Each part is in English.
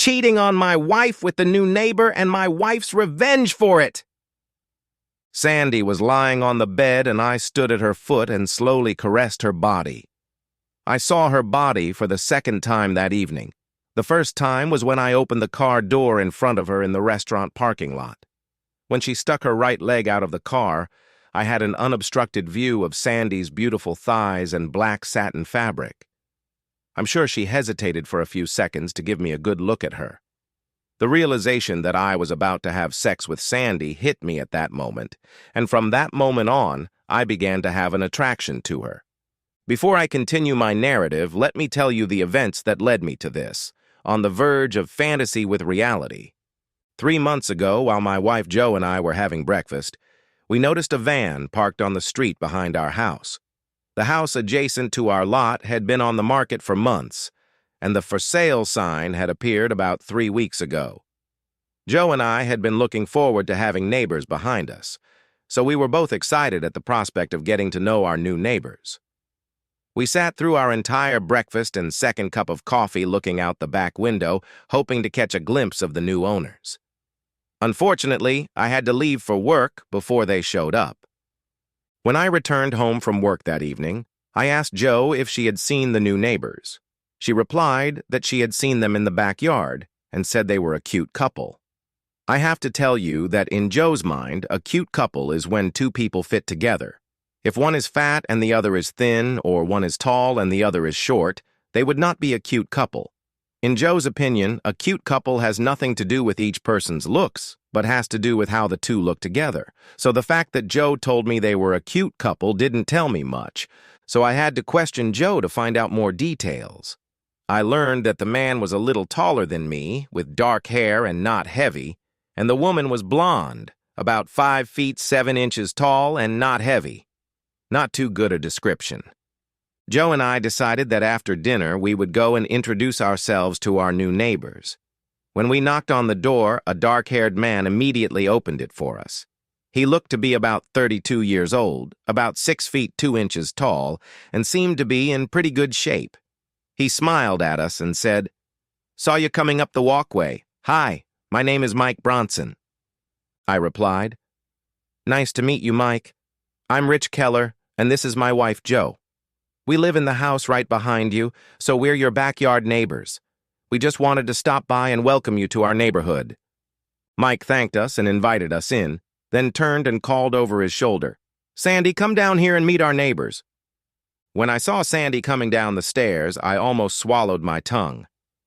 cheating on my wife with the new neighbor and my wife's revenge for it. Sandy was lying on the bed and I stood at her foot and slowly caressed her body. I saw her body for the second time that evening. The first time was when I opened the car door in front of her in the restaurant parking lot. When she stuck her right leg out of the car, I had an unobstructed view of Sandy's beautiful thighs and black satin fabric. I'm sure she hesitated for a few seconds to give me a good look at her. The realization that I was about to have sex with Sandy hit me at that moment, and from that moment on, I began to have an attraction to her. Before I continue my narrative, let me tell you the events that led me to this, on the verge of fantasy with reality. 3 months ago, while my wife Jo and I were having breakfast, we noticed a van parked on the street behind our house. The house adjacent to our lot had been on the market for months, and the for sale sign had appeared about 3 weeks ago. Jo and I had been looking forward to having neighbors behind us, so we were both excited at the prospect of getting to know our new neighbors. We sat through our entire breakfast and second cup of coffee looking out the back window, hoping to catch a glimpse of the new owners. Unfortunately, I had to leave for work before they showed up. When I returned home from work that evening, I asked Jo if she had seen the new neighbors. She replied that she had seen them in the backyard and said they were a cute couple. I have to tell you that in Jo's mind, a cute couple is when two people fit together. If one is fat and the other is thin, or one is tall and the other is short, they would not be a cute couple. In Jo's opinion, a cute couple has nothing to do with each person's looks, but has to do with how the two look together. So the fact that Jo told me they were a cute couple didn't tell me much, so I had to question Jo to find out more details. I learned that the man was a little taller than me, with dark hair and not heavy, and the woman was blonde, about 5 feet 7 inches tall and not heavy. Not too good a description. Jo and I decided that after dinner we would go and introduce ourselves to our new neighbors. When we knocked on the door, a dark-haired man immediately opened it for us. He looked to be about 32 years old, about 6 feet 2 inches tall, and seemed to be in pretty good shape. He smiled at us and said, "Saw you coming up the walkway. Hi, my name is Mike Bronson." I replied, "Nice to meet you, Mike. I'm Rich Keller, and this is my wife, Jo. We live in the house right behind you, so we're your backyard neighbors. We just wanted to stop by and welcome you to our neighborhood." Mike thanked us and invited us in, then turned and called over his shoulder, "Sandy, come down here and meet our neighbors." When I saw Sandy coming down the stairs, I almost swallowed my tongue.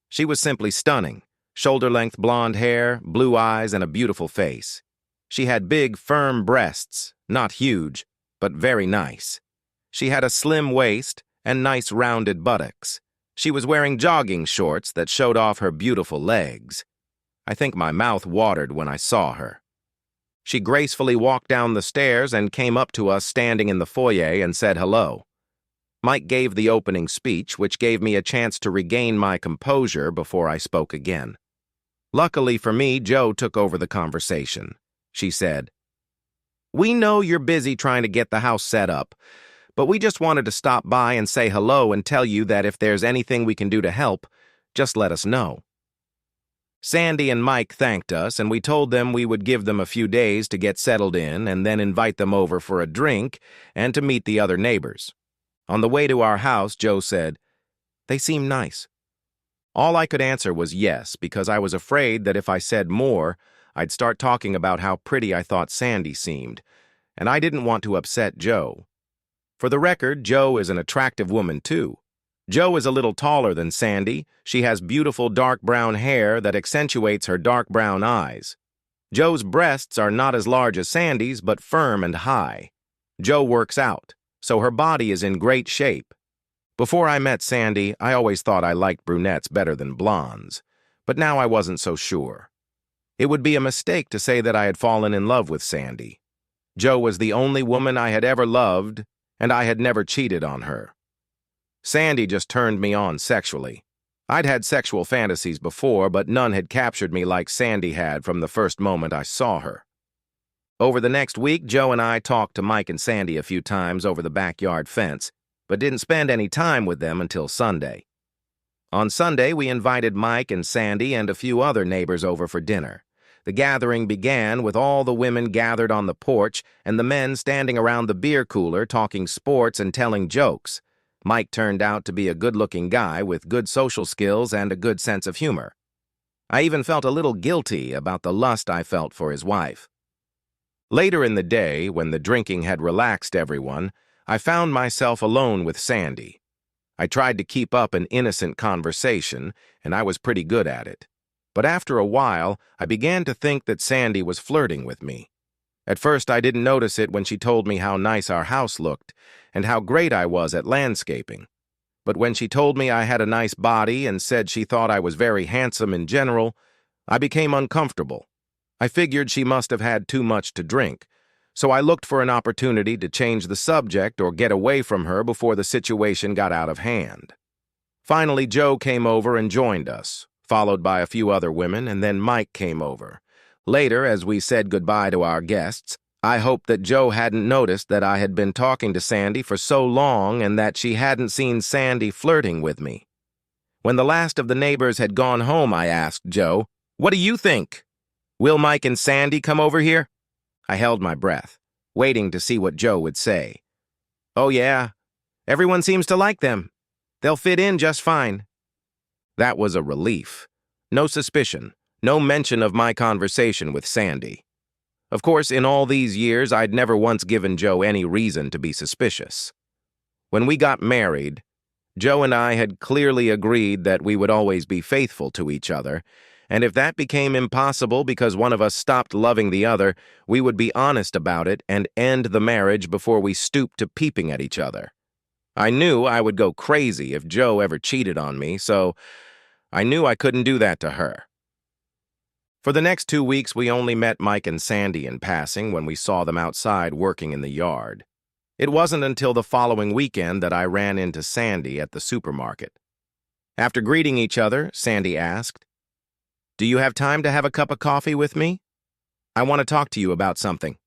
She was simply stunning. Shoulder-length blonde hair, blue eyes, and a beautiful face. She had big, firm breasts, not huge, but very nice. She had a slim waist and nice rounded buttocks. She was wearing jogging shorts that showed off her beautiful legs. I think my mouth watered when I saw her. She gracefully walked down the stairs and came up to us standing in the foyer and said hello. Mike gave the opening speech, which gave me a chance to regain my composure before I spoke again. Luckily for me, Jo took over the conversation. She said, "We know you're busy trying to get the house set up, but we just wanted to stop by and say hello and tell you that if there's anything we can do to help, just let us know." Sandy and Mike thanked us, and we told them we would give them a few days to get settled in and then invite them over for a drink and to meet the other neighbors. On the way to our house, Jo said, "They seem nice." All I could answer was yes, because I was afraid that if I said more, I'd start talking about how pretty I thought Sandy seemed, and I didn't want to upset Jo. For the record, Jo is an attractive woman too. Jo is a little taller than Sandy. She has beautiful dark brown hair that accentuates her dark brown eyes. Jo's breasts are not as large as Sandy's, but firm and high. Jo works out, so her body is in great shape. Before I met Sandy, I always thought I liked brunettes better than blondes, but now I wasn't so sure. It would be a mistake to say that I had fallen in love with Sandy. Jo was the only woman I had ever loved, and I had never cheated on her. Sandy just turned me on sexually. I'd had sexual fantasies before, but none had captured me like Sandy had from the first moment I saw her. Over the next week, Jo and I talked to Mike and Sandy a few times over the backyard fence, but didn't spend any time with them until Sunday. On Sunday, we invited Mike and Sandy and a few other neighbors over for dinner. The gathering began with all the women gathered on the porch and the men standing around the beer cooler talking sports and telling jokes. Mike turned out to be a good-looking guy with good social skills and a good sense of humor. I even felt a little guilty about the lust I felt for his wife. Later in the day, when the drinking had relaxed everyone, I found myself alone with Sandy. I tried to keep up an innocent conversation, and I was pretty good at it. But after a while, I began to think that Sandy was flirting with me. At first, I didn't notice it when she told me how nice our house looked and how great I was at landscaping. But when she told me I had a nice body and said she thought I was very handsome in general, I became uncomfortable. I figured she must have had too much to drink, so I looked for an opportunity to change the subject or get away from her before the situation got out of hand. Finally, Joe came over and joined us, followed by a few other women, and then Mike came over. Later, as we said goodbye to our guests, I hoped that Joe hadn't noticed that I had been talking to Sandy for so long and that she hadn't seen Sandy flirting with me. When the last of the neighbors had gone home, I asked Joe, "What do you think? Will Mike and Sandy come over here?" I held my breath, waiting to see what Joe would say. "Oh yeah, everyone seems to like them. They'll fit in just fine." That was a relief. No suspicion, no mention of my conversation with Sandy. Of course, in all these years, I'd never once given Joe any reason to be suspicious. When we got married, Joe and I had clearly agreed that we would always be faithful to each other, and if that became impossible because one of us stopped loving the other, we would be honest about it and end the marriage before we stooped to peeping at each other. I knew I would go crazy if Joe ever cheated on me, so I knew I couldn't do that to her. For the next 2 weeks, we only met Mike and Sandy in passing when we saw them outside working in the yard. It wasn't until the following weekend that I ran into Sandy at the supermarket. After greeting each other, Sandy asked, "Do you have time to have a cup of coffee with me? I want to talk to you about something."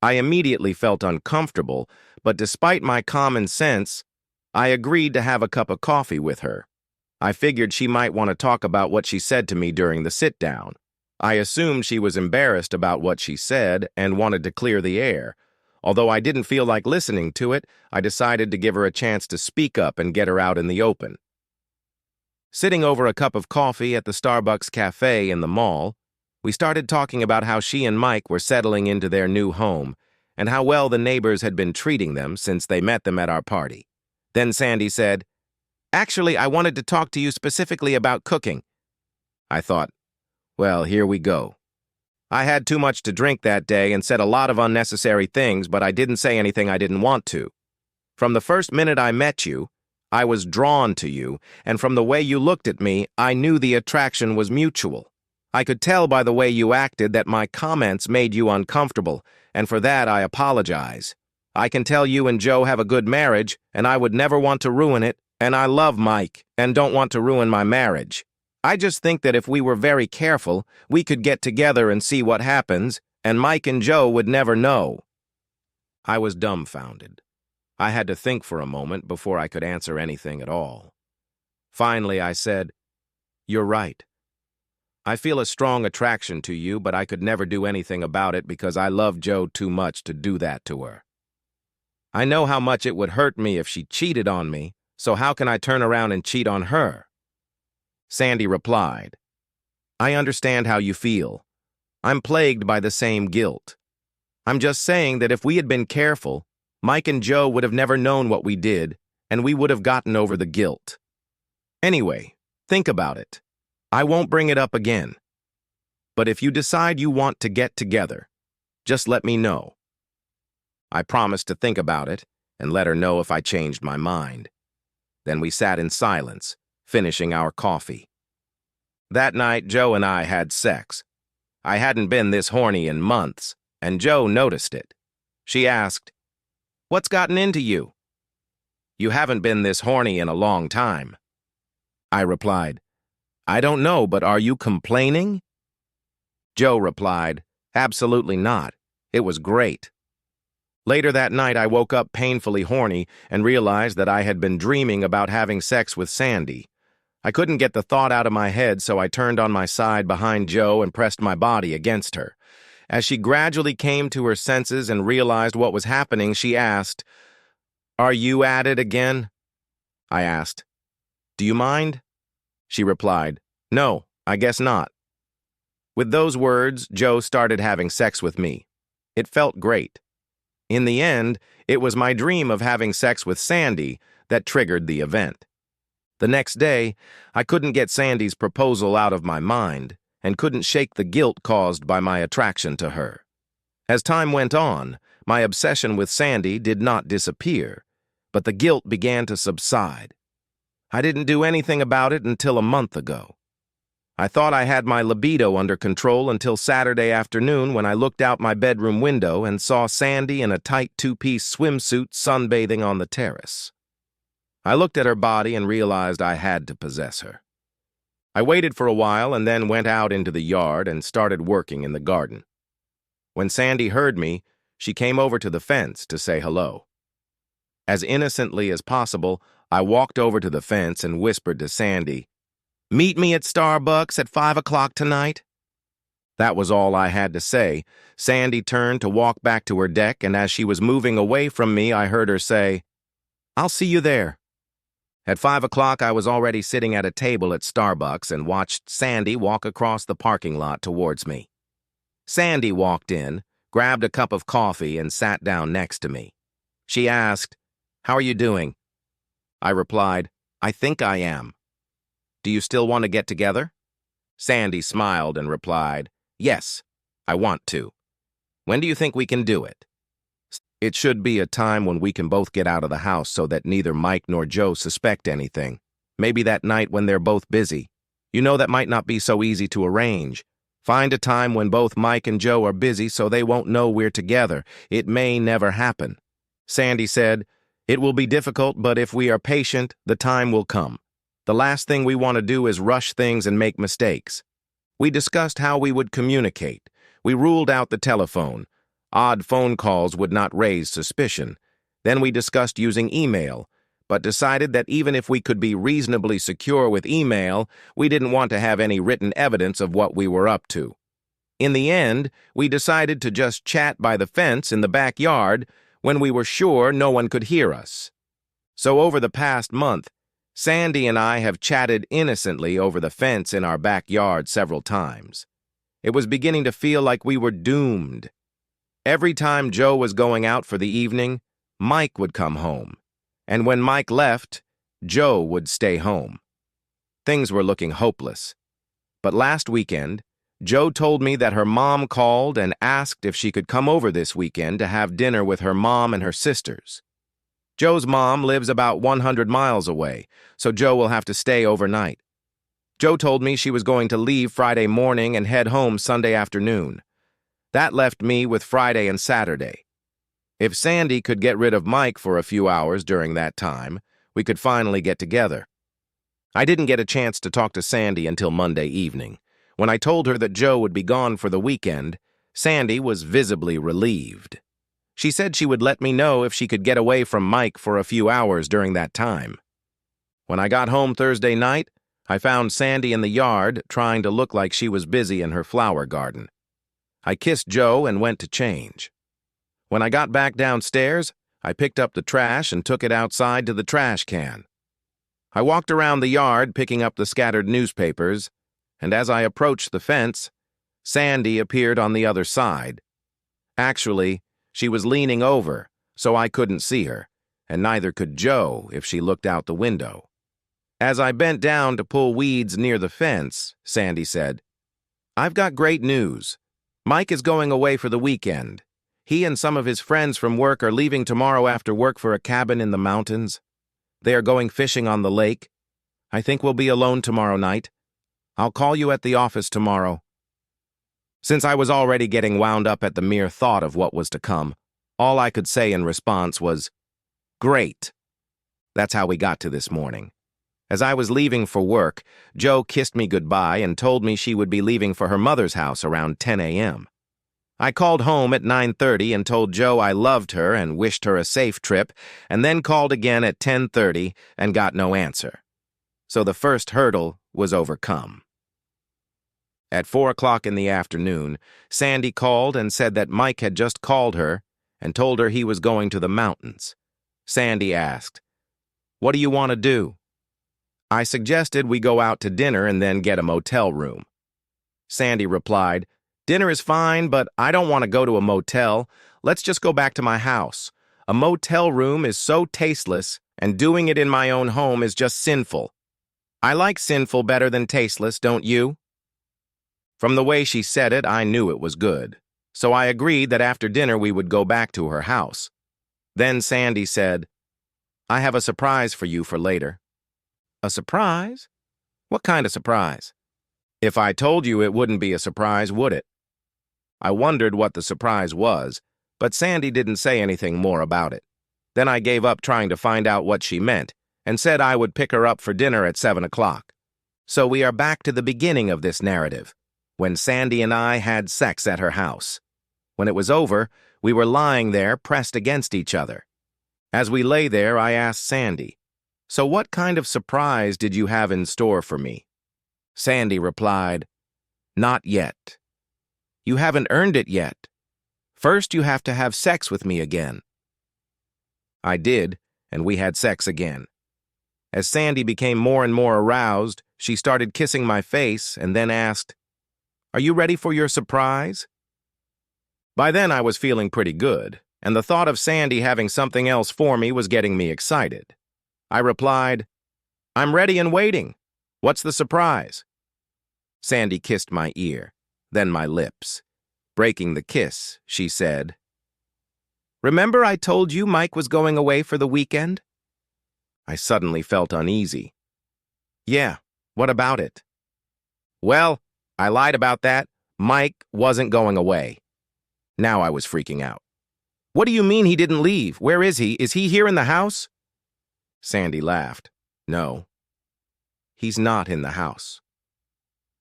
I immediately felt uncomfortable, but despite my common sense, I agreed to have a cup of coffee with her. I figured she might want to talk about what she said to me during the sit-down. I assumed she was embarrassed about what she said and wanted to clear the air. Although I didn't feel like listening to it, I decided to give her a chance to speak up and get her out in the open. Sitting over a cup of coffee at the Starbucks cafe in the mall, we started talking about how she and Mike were settling into their new home and how well the neighbors had been treating them since they met them at our party. Then Sandy said, "Actually, I wanted to talk to you specifically about cooking." I thought, well, here we go. I had too much to drink that day and said a lot of unnecessary things, but I didn't say anything I didn't want to. From the first minute I met you, I was drawn to you, and from the way you looked at me, I knew the attraction was mutual. I could tell by the way you acted that my comments made you uncomfortable, and for that I apologize. I can tell you and Joe have a good marriage, and I would never want to ruin it, and I love Mike and don't want to ruin my marriage. I just think that if we were very careful, we could get together and see what happens, and Mike and Joe would never know. I was dumbfounded. I had to think for a moment before I could answer anything at all. Finally, I said, "You're right. I feel a strong attraction to you, but I could never do anything about it because I love Joe too much to do that to her. I know how much it would hurt me if she cheated on me, so how can I turn around and cheat on her?" Sandy replied, "I understand how you feel. I'm plagued by the same guilt. I'm just saying that if we had been careful, Mike and Joe would have never known what we did, and we would have gotten over the guilt. Anyway, think about it. I won't bring it up again. But if you decide you want to get together, just let me know." I promised to think about it and let her know if I changed my mind. Then we sat in silence, finishing our coffee. That night, Joe and I had sex. I hadn't been this horny in months, and Joe noticed it. She asked, "What's gotten into you?" "You haven't been this horny in a long time." I replied, "I don't know, but are you complaining?" Joe replied, "Absolutely not. It was great." Later that night, I woke up painfully horny and realized that I had been dreaming about having sex with Sandy. I couldn't get the thought out of my head, so I turned on my side behind Joe and pressed my body against her. As she gradually came to her senses and realized what was happening, she asked, "Are you at it again?" I asked, "Do you mind?" She replied, "No, I guess not." With those words, Joe started having sex with me. It felt great. In the end, it was my dream of having sex with Sandy that triggered the event. The next day, I couldn't get Sandy's proposal out of my mind and couldn't shake the guilt caused by my attraction to her. As time went on, my obsession with Sandy did not disappear, but the guilt began to subside. I didn't do anything about it until a month ago. I thought I had my libido under control until Saturday afternoon when I looked out my bedroom window and saw Sandy in a tight two-piece swimsuit sunbathing on the terrace. I looked at her body and realized I had to possess her. I waited for a while and then went out into the yard and started working in the garden. When Sandy heard me, she came over to the fence to say hello. As innocently as possible, I walked over to the fence and whispered to Sandy, "Meet me at Starbucks at 5 o'clock tonight." That was all I had to say. Sandy turned to walk back to her deck, and as she was moving away from me, I heard her say, "I'll see you there." At 5 o'clock, I was already sitting at a table at Starbucks and watched Sandy walk across the parking lot towards me. Sandy walked in, grabbed a cup of coffee, and sat down next to me. She asked, "How are you doing?" I replied, "I think I am." "Do you still want to get together?" Sandy smiled and replied, "Yes, I want to. When do you think we can do it?" "It should be a time when we can both get out of the house so that neither Mike nor Joe suspect anything. Maybe that night when they're both busy. You know that might not be so easy to arrange. Find a time when both Mike and Joe are busy so they won't know we're together. It may never happen." Sandy said, "It will be difficult, but if we are patient, the time will come. The last thing we want to do is rush things and make mistakes." We discussed how we would communicate. We ruled out the telephone. Odd phone calls would not raise suspicion. Then we discussed using email, but decided that even if we could be reasonably secure with email, we didn't want to have any written evidence of what we were up to. In the end, we decided to just chat by the fence in the backyard when we were sure no one could hear us. So over the past month, Sandy and I have chatted innocently over the fence in our backyard several times. It was beginning to feel like we were doomed. Every time Joe was going out for the evening, Mike would come home. And when Mike left, Joe would stay home. Things were looking hopeless. But last weekend, Joe told me that her mom called and asked if she could come over this weekend to have dinner with her mom and her sisters. Joe's mom lives about 100 miles away, so Joe will have to stay overnight. Joe told me she was going to leave Friday morning and head home Sunday afternoon. That left me with Friday and Saturday. If Sandy could get rid of Mike for a few hours during that time, we could finally get together. I didn't get a chance to talk to Sandy until Monday evening. When I told her that Joe would be gone for the weekend, Sandy was visibly relieved. She said she would let me know if she could get away from Mike for a few hours during that time. When I got home Thursday night, I found Sandy in the yard trying to look like she was busy in her flower garden. I kissed Joe and went to change. When I got back downstairs, I picked up the trash and took it outside to the trash can. I walked around the yard picking up the scattered newspapers, and as I approached the fence, Sandy appeared on the other side. Actually, she was leaning over, so I couldn't see her, and neither could Joe if she looked out the window. As I bent down to pull weeds near the fence, Sandy said, "I've got great news. Mike is going away for the weekend. He and some of his friends from work are leaving tomorrow after work for a cabin in the mountains. They are going fishing on the lake. I think we'll be alone tomorrow night. I'll call you at the office tomorrow." Since I was already getting wound up at the mere thought of what was to come, all I could say in response was, "Great." That's how we got to this morning. As I was leaving for work, Joe kissed me goodbye and told me she would be leaving for her mother's house around 10 a.m. I called home at 9:30 and told Joe I loved her and wished her a safe trip, and then called again at 10:30 and got no answer. So the first hurdle was overcome. At 4 o'clock in the afternoon, Sandy called and said that Mike had just called her and told her he was going to the mountains. Sandy asked, "What do you want to do?" I suggested we go out to dinner and then get a motel room. Sandy replied, "Dinner is fine, but I don't want to go to a motel. Let's just go back to my house. A motel room is so tasteless, and doing it in my own home is just sinful. I like sinful better than tasteless, don't you?" From the way she said it, I knew it was good. So I agreed that after dinner we would go back to her house. Then Sandy said, "I have a surprise for you for later." "A surprise? What kind of surprise?" "If I told you, it wouldn't be a surprise, would it?" I wondered what the surprise was, but Sandy didn't say anything more about it. Then I gave up trying to find out what she meant and said I would pick her up for dinner at 7 o'clock. So we are back to the beginning of this narrative, when Sandy and I had sex at her house. When it was over, we were lying there pressed against each other. As we lay there, I asked Sandy, "So what kind of surprise did you have in store for me?" Sandy replied, "Not yet. You haven't earned it yet. First, you have to have sex with me again." I did, and we had sex again. As Sandy became more and more aroused, she started kissing my face and then asked, "Are you ready for your surprise?" By then I was feeling pretty good, and the thought of Sandy having something else for me was getting me excited. I replied, "I'm ready and waiting. What's the surprise?" Sandy kissed my ear, then my lips. Breaking the kiss, she said, "Remember I told you Mike was going away for the weekend?" I suddenly felt uneasy. "Yeah, what about it?" "Well, I lied about that. Mike wasn't going away." Now I was freaking out. "What do you mean he didn't leave? Where is he? Is he here in the house?" Sandy laughed. "No, he's not in the house.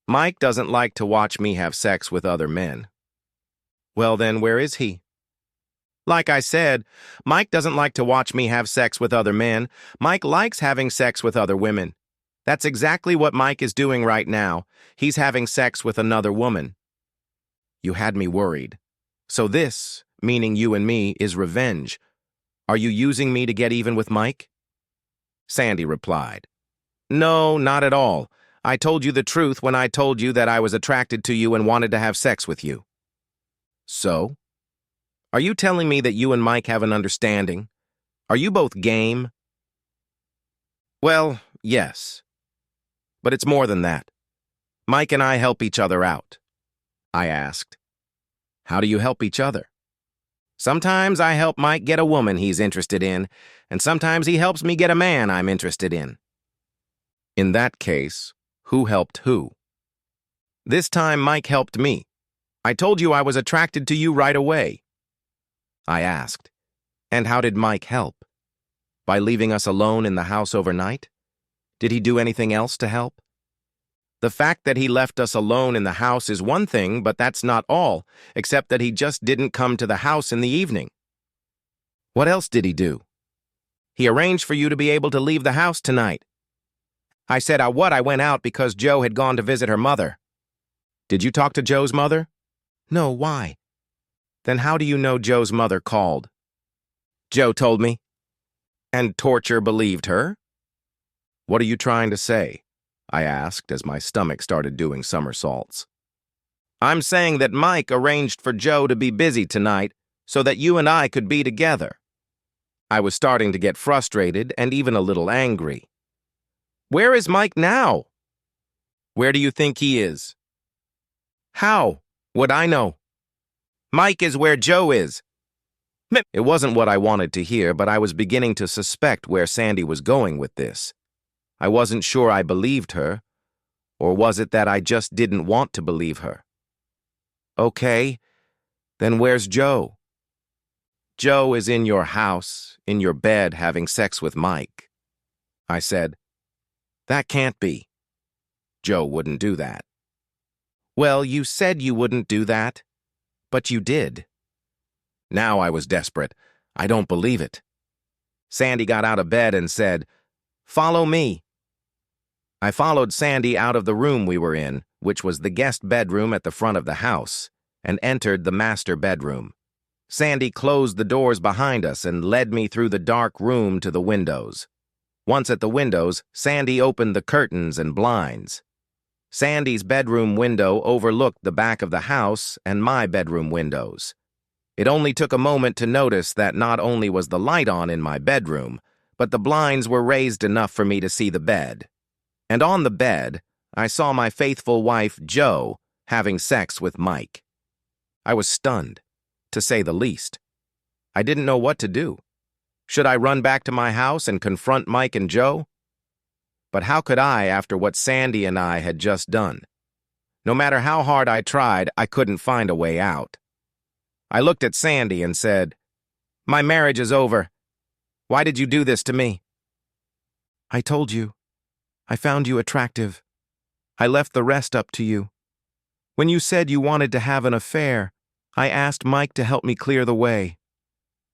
Mike doesn't like to watch me have sex with other men." "Well then, where is he?" "Like I said, Mike doesn't like to watch me have sex with other men. Mike likes having sex with other women. That's exactly what Mike is doing right now. He's having sex with another woman." You had me worried. So this, meaning you and me, is revenge. Are you using me to get even with Mike? Sandy replied, "No, not at all. I told you the truth when I told you that I was attracted to you and wanted to have sex with you." "So? Are you telling me that you and Mike have an understanding? Are you both game?" "Well, yes. But it's more than that. Mike and I help each other out." I asked, "How do you help each other?" "Sometimes I help Mike get a woman he's interested in, and sometimes he helps me get a man I'm interested in." "In that case, who helped who?" "This time Mike helped me. I told you I was attracted to you right away." I asked, "And how did Mike help? By leaving us alone in the house overnight? Did he do anything else to help?" "The fact that he left us alone in the house is one thing, but that's not all, except that he just didn't come to the house in the evening." "What else did he do?" "He arranged for you to be able to leave the house tonight." I said I went out because Joe had gone to visit her mother." "Did you talk to Joe's mother?" "No, why?" "Then how do you know Joe's mother called?" "Joe told me." "And Torture believed her?" "What are you trying to say?" I asked as my stomach started doing somersaults. "I'm saying that Mike arranged for Joe to be busy tonight so that you and I could be together." I was starting to get frustrated and even a little angry. "Where is Mike now?" "Where do you think he is?" "How would I know?" "Mike is where Joe is." It wasn't what I wanted to hear, but I was beginning to suspect where Sandy was going with this. I wasn't sure I believed her, or was it that I just didn't want to believe her? "Okay, then where's Joe?" "Joe is in your house, in your bed, having sex with Mike." I said, "That can't be. Joe wouldn't do that." "Well, you said you wouldn't do that, but you did." Now I was desperate. "I don't believe it." Sandy got out of bed and said, "Follow me." I followed Sandy out of the room we were in, which was the guest bedroom at the front of the house, and entered the master bedroom. Sandy closed the doors behind us and led me through the dark room to the windows. Once at the windows, Sandy opened the curtains and blinds. Sandy's bedroom window overlooked the back of the house and my bedroom windows. It only took a moment to notice that not only was the light on in my bedroom, but the blinds were raised enough for me to see the bed. And on the bed, I saw my faithful wife, Jo, having sex with Mike. I was stunned, to say the least. I didn't know what to do. Should I run back to my house and confront Mike and Jo? But how could I after what Sandy and I had just done? No matter how hard I tried, I couldn't find a way out. I looked at Sandy and said, "My marriage is over. Why did you do this to me?" "I told you. I found you attractive. I left the rest up to you. When you said you wanted to have an affair, I asked Mike to help me clear the way.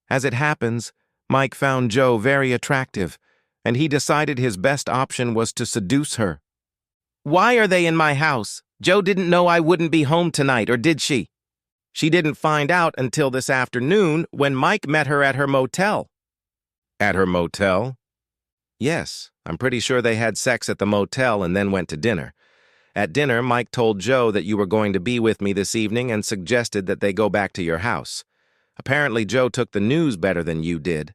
As it happens, Mike found Jo very attractive, and he decided his best option was to seduce her." "Why are they in my house? Jo didn't know I wouldn't be home tonight, or did she?" "She didn't find out until this afternoon when Mike met her at her motel." "At her motel?" "Yes, I'm pretty sure they had sex at the motel and then went to dinner. At dinner, Mike told Jo that you were going to be with me this evening and suggested that they go back to your house. Apparently, Jo took the news better than you did.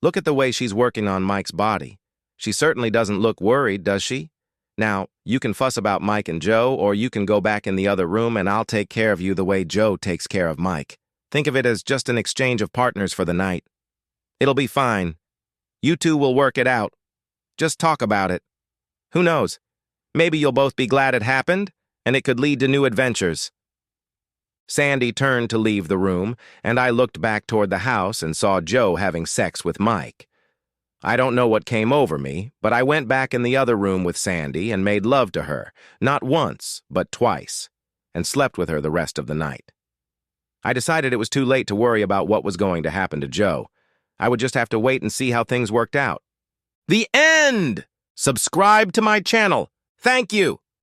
Look at the way she's working on Mike's body. She certainly doesn't look worried, does she? Now, you can fuss about Mike and Jo, or you can go back in the other room and I'll take care of you the way Jo takes care of Mike. Think of it as just an exchange of partners for the night. It'll be fine. You two will work it out. Just talk about it. Who knows? Maybe you'll both be glad it happened, and it could lead to new adventures." Sandy turned to leave the room, and I looked back toward the house and saw Jo having sex with Mike. I don't know what came over me, but I went back in the other room with Sandy and made love to her, not once, but twice, and slept with her the rest of the night. I decided it was too late to worry about what was going to happen to Jo. I would just have to wait and see how things worked out. The end! Subscribe to my channel. Thank you.